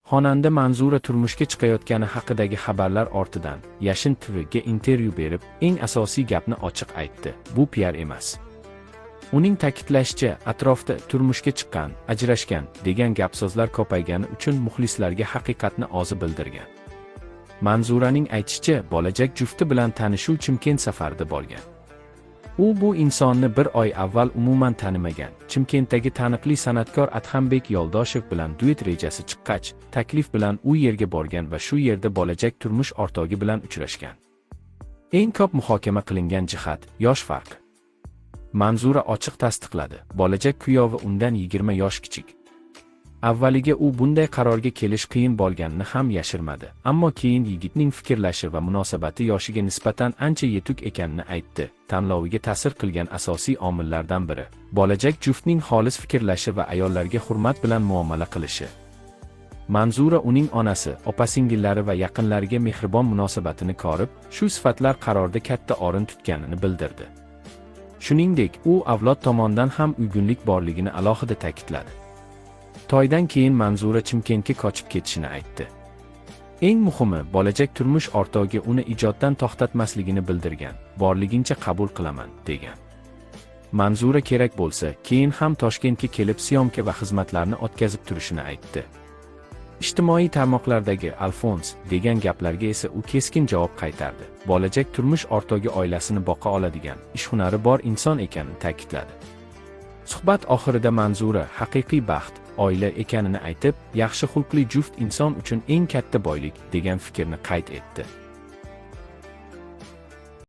Xonanda Manzura turmushga chiqayotgani haqidagi xabarlar ortidan Yashin TV'ga intervyu berib, eng asosiy gapni ochiq aytdi. Bu PR emas. Uning ta'kidlashicha, atrofda turmushga chiqqan, ajrashgan degan gap-so'zlar ko'paygani uchun muxlislarga haqiqatni ozi bildirgan. Manzuraning aytishicha, bo'lajak jufti bilan tanishuv Chimkent safarida bo'lgan. U bu insonni bir oy avval umuman tanimagan. Chimkentdagi taniqli san'atkor Adhambek Yo'ldoshev bilan duet rejasi chiqqach, taklif bilan u yerga borgan va shu yerda bo'lajak turmush o'rtog'i bilan uchrashgan. Eng ko'p muhokama qilingan jihat yosh farqi. Manzura ochiq tasdiqladi. Bo'lajak kuyovi undan 20 yosh kichik. Avvaliga u bunday qarorga kelish qiyin bo'lganini ham yashirmadi, ammo keyin yigitning fikrlashi va munosabati yoshiga nisbatan ancha yetuk ekanini aytdi. Tanloviga ta'sir qilgan asosiy omillardan biri bo'lajak juftning xolis fikrlashi va ayollarga hurmat bilan muomala qilishi. Manzura uning onasi, opa-singillari va yaqinlariga mehribon munosabatini ko'rib, shu sifatlar qarorda katta o'rin tutganini bildirdi. Shuningdek, u avlod tomonidan ham uygunlik borligini alohida ta'kidladi. To'ydan keyin Manzura Chimkentga qochib ketishini aytdi. Eng muhimi, bo'lajak turmush o'rtog'i uni ijoddan to'xtatmasligini bildirgan. Borligincha qabul qilaman, degan. Manzura kerak bo'lsa, keyin ham Toshkentga kelib syomka va xizmatlarni o'tkazib turishini aytdi. Ijtimoiy tarmoqlardagi Alfons degan gaplarga esa u keskin javob qaytardi. Bo'lajak turmush o'rtog'i oilasini boqa oladigan, ishhunari bor inson ekanini ta'kidladi. Suhbat oxirida Manzura haqiqiy baxt oila ekanini aytib, yaxshi xulqli juft inson uchun eng katta boylik degan fikrni qayd etdi.